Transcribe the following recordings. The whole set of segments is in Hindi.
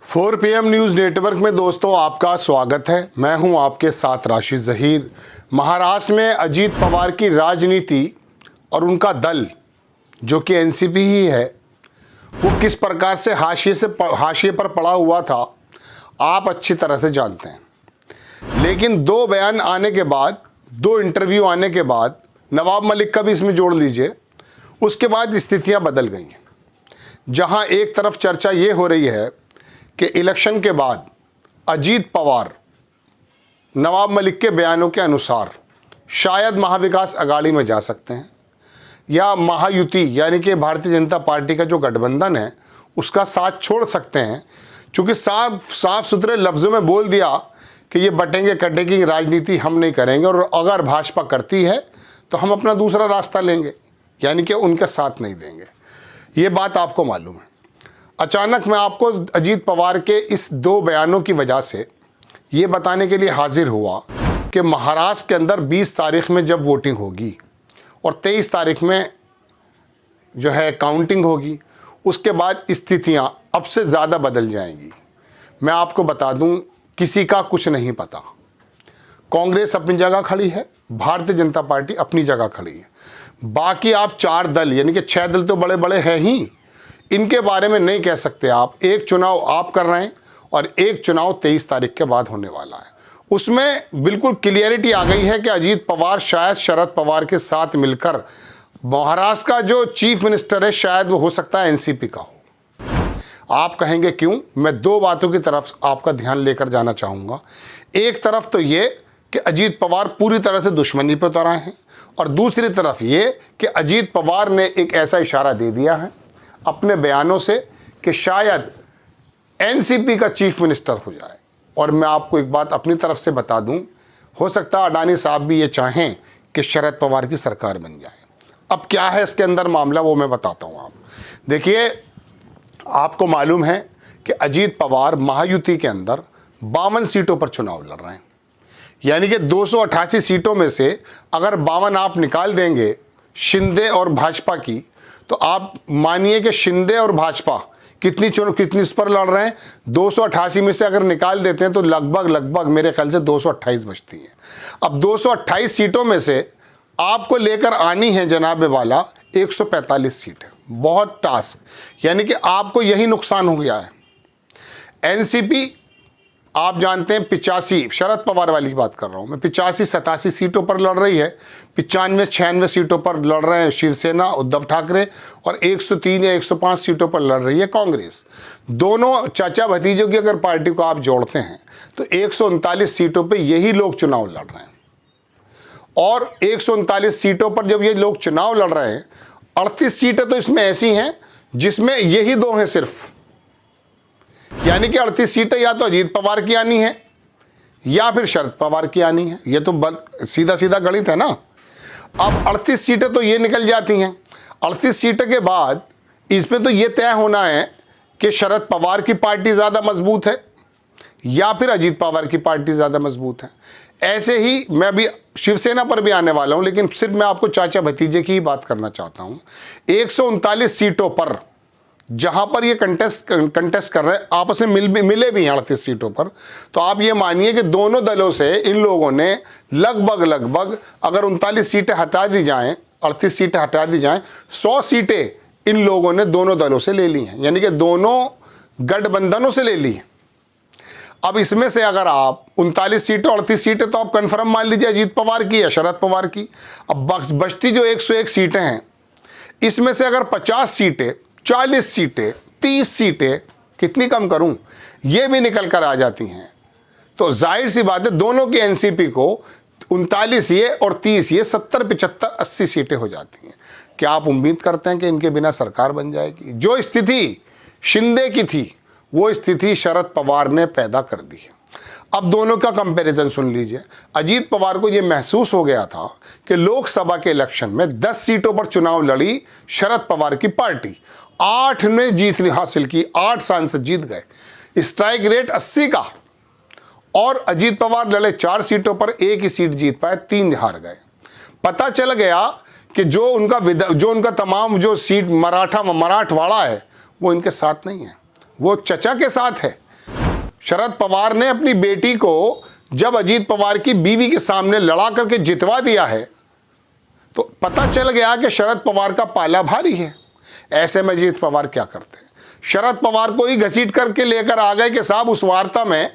4 PM न्यूज़ नेटवर्क में दोस्तों आपका स्वागत है। मैं हूं आपके साथ राशिद ज़हीर। महाराष्ट्र में अजीत पवार की राजनीति और उनका दल जो कि एनसीपी ही है, वो किस प्रकार से हाशिए पर पड़ा हुआ था आप अच्छी तरह से जानते हैं। लेकिन 2 बयान आने के बाद, 2 इंटरव्यू आने के बाद, नवाब मलिक का भी इसमें जोड़ लीजिए, उसके बाद स्थितियां बदल गई हैं। जहां एक तरफ चर्चा ये हो रही है कि इलेक्शन के बाद अजीत पवार नवाब मलिक के बयानों के अनुसार शायद महाविकास अघाड़ी में जा सकते हैं या महायुति यानी कि भारतीय जनता पार्टी का जो गठबंधन है उसका साथ छोड़ सकते हैं, क्योंकि साफ सुथरे लफ्ज़ों में बोल दिया कि ये बटेंगे कटेंगे की राजनीति हम नहीं करेंगे और अगर भाजपा करती है तो हम अपना दूसरा रास्ता लेंगे, यानी कि उनका साथ नहीं देंगे। ये बात आपको मालूम है। अचानक मैं आपको अजीत पवार के इस 2 बयानों की वजह से ये बताने के लिए हाजिर हुआ कि महाराष्ट्र के अंदर 20 तारीख में जब वोटिंग होगी और 23 तारीख में जो है काउंटिंग होगी, उसके बाद स्थितियां अब से ज़्यादा बदल जाएंगी। मैं आपको बता दूं, किसी का कुछ नहीं पता। कांग्रेस अपनी जगह खड़ी है, भारतीय जनता पार्टी अपनी जगह खड़ी है। बाकी आप 4 दल यानी कि 6 दल तो बड़े बड़े हैं ही, इनके बारे में नहीं कह सकते आप। एक चुनाव आप कर रहे हैं और एक चुनाव 23 तारीख के बाद होने वाला है। उसमें बिल्कुल क्लियरिटी आ गई है कि अजीत पवार शायद शरद पवार के साथ मिलकर महाराष्ट्र का जो चीफ मिनिस्टर है शायद वो हो सकता है एनसीपी का हो। आप कहेंगे क्यों? मैं 2 बातों की तरफ आपका ध्यान लेकर जाना चाहूँगा। एक तरफ तो ये कि अजीत पवार पूरी तरह से दुश्मनी पर उतर आए हैं और दूसरी तरफ ये कि अजीत पवार ने एक ऐसा इशारा दे दिया है अपने बयानों से कि शायद एनसीपी का चीफ मिनिस्टर हो जाए। और मैं आपको एक बात अपनी तरफ से बता दूं, हो सकता है अडानी साहब भी ये चाहें कि शरद पवार की सरकार बन जाए। अब क्या है इसके अंदर मामला, वो मैं बताता हूं। आप देखिए, आपको मालूम है कि अजीत पवार महायुति के अंदर 52 सीटों पर चुनाव लड़ रहे हैं, यानी कि 288 सीटों में से अगर 52 आप निकाल देंगे शिंदे और भाजपा की, तो आप मानिए कि शिंदे और भाजपा कितनी इस पर लड़ रहे हैं। 288 में से अगर निकाल देते हैं तो लगभग मेरे ख्याल से 228 बचती हैं। अब 228 सीटों में से आपको लेकर आनी है जनाबे वाला 145 सीटें। बहुत टास्क, यानी कि आपको यही नुकसान हो गया है। एनसीपी आप जानते हैं 85, शरद पवार वाली बात कर रहा हूं मैं, 85-87 सीटों पर लड़ रही है। 95-96 सीटों पर लड़ रहे हैं शिवसेना उद्धव ठाकरे और 103 या 105 सीटों पर लड़ रही है कांग्रेस। दोनों चाचा भतीजों की अगर पार्टी को आप जोड़ते हैं तो 139 सीटों पर यही लोग चुनाव लड़ रहे हैं। और 139 सीटों पर जब ये लोग चुनाव लड़ रहे हैं, 38 सीटें तो इसमें ऐसी हैं जिसमें यही 2 हैं सिर्फ, यानी कि 38 सीटें या तो अजीत पवार की आनी है या फिर शरद पवार की आनी है। ये तो सीधा सीधा गणित है ना। अब 38 सीटें तो ये निकल जाती हैं। 38 सीटें के बाद इसमें तो ये तय होना है कि शरद पवार की पार्टी ज़्यादा मजबूत है या फिर अजीत पवार की पार्टी ज़्यादा मजबूत है। ऐसे ही मैं अभी शिवसेना पर भी आने वाला हूँ, लेकिन सिर्फ मैं आपको चाचा भतीजे की ही बात करना चाहता हूँ। 139 सीटों पर जहां पर ये कंटेस्ट कर रहे हैं, आपस में मिले भी हैं 38 सीटों पर, तो आप ये मानिए कि दोनों दलों से इन लोगों ने लगभग अगर 39 सीटें हटा दी जाएं, 38 सीटें हटा दी जाएं, 100 सीटें इन लोगों ने दोनों दलों से ले ली हैं, यानी कि दोनों गठबंधनों से ले ली हैं। अब इसमें से अगर आप 39 सीटें 38 सीटें तो आप कन्फर्म मान लीजिए अजीत पवार की या शरद पवार की। अब बचती जो 101 सीटें हैं, इसमें से अगर 50 सीटें, 40 सीटें, 30 सीटें, कितनी कम करूं, ये भी निकल कर आ जाती हैं, तो जाहिर सी बात है दोनों की एनसीपी को 39 ये और 30 ये 70, 75, 80 सीटें हो जाती हैं। क्या आप उम्मीद करते हैं कि इनके बिना सरकार बन जाएगी? जो स्थिति शिंदे की थी वो स्थिति शरद पवार ने पैदा कर दी है। अब दोनों का कंपैरिजन सुन लीजिए। अजीत पवार को ये महसूस हो गया था कि लोकसभा के इलेक्शन में 10 सीटों पर चुनाव लड़ी शरद पवार की पार्टी, 8 ने जीत हासिल की, 8 सांसद जीत गए, स्ट्राइक रेट 80 का। और अजीत पवार लड़े 4 सीटों पर, 1 ही सीट जीत पाए, 3 हार गए। पता चल गया कि जो उनका तमाम जो सीट मराठवाड़ा है वो इनके साथ नहीं है, वो चचा के साथ है। शरद पवार ने अपनी बेटी को जब अजीत पवार की बीवी के सामने लड़ा करके जितवा दिया है तो पता चल गया कि शरद पवार का पाला भारी है। ऐसे में अजीत पवार क्या करते हैं, शरद पवार को ही घसीट करके लेकर आ गए कि साहब उस वार्ता में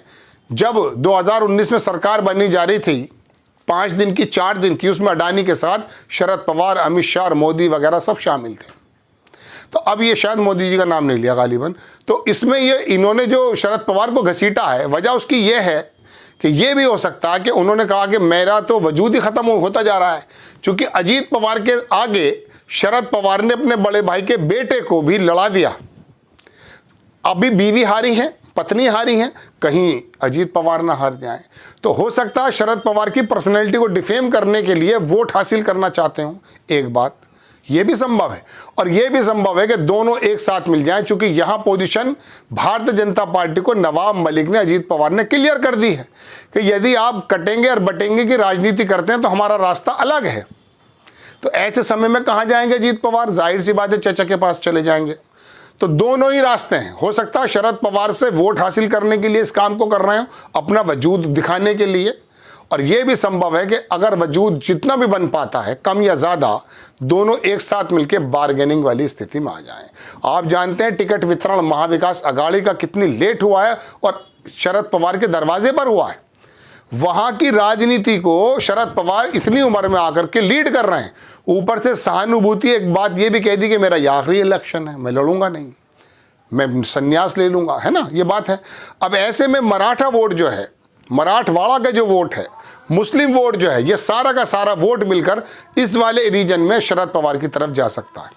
जब 2019 में सरकार बननी जा रही थी 5 दिन की 4 दिन की, उसमें अडानी के साथ शरद पवार, अमित शाह और मोदी वगैरह सब शामिल थे। तो अब ये शायद मोदी जी का नाम नहीं लिया गालिबन, तो इसमें ये इन्होंने जो शरद पवार को घसीटा है, वजह उसकी ये है कि ये भी हो सकता है कि उन्होंने कहा कि मेरा तो वजूद ही ख़त्म होता जा रहा है, क्योंकि अजीत पवार के आगे शरद पवार ने अपने बड़े भाई के बेटे को भी लड़ा दिया। अभी बीवी हारी है, पत्नी हारी है, कहीं अजीत पवार ना हार जाए। तो हो सकता है शरद पवार की पर्सनैलिटी को डिफेम करने के लिए वोट हासिल करना चाहते हो, एक बात ये भी संभव है। और ये भी संभव है कि दोनों एक साथ मिल जाएं, क्योंकि यहां पोजीशन भारतीय जनता पार्टी को नवाब मलिक ने, अजीत पवार ने क्लियर कर दी है कि यदि आप कटेंगे और बटेंगे की राजनीति करते हैं तो हमारा रास्ता अलग है। तो ऐसे समय में कहां जाएंगे अजीत पवार, जाहिर सी बात है चचा के पास चले जाएंगे। तो दोनों ही रास्ते हैं। हो सकता है शरद पवार से वोट हासिल करने के लिए इस काम को कर रहे हो, अपना वजूद दिखाने के लिए, और यह भी संभव है कि अगर वजूद जितना भी बन पाता है कम या ज़्यादा, दोनों एक साथ मिलकर बार्गेनिंग वाली स्थिति में आ जाएं। आप जानते हैं टिकट वितरण महाविकास अघाड़ी का कितनी लेट हुआ है और शरद पवार के दरवाजे पर हुआ है। वहां की राजनीति को शरद पवार इतनी उम्र में आकर के लीड कर रहे हैं। ऊपर से सहानुभूति, एक बात ये भी कह दी कि मेरा ये आखिरी इलेक्शन है, मैं लड़ूंगा नहीं, मैं संन्यास ले लूंगा, है ना, ये बात है। अब ऐसे में मराठा वोट जो है, मराठवाड़ा का जो वोट है, मुस्लिम वोट जो है, ये सारा का सारा वोट मिलकर इस वाले रीजन में शरद पवार की तरफ जा सकता है।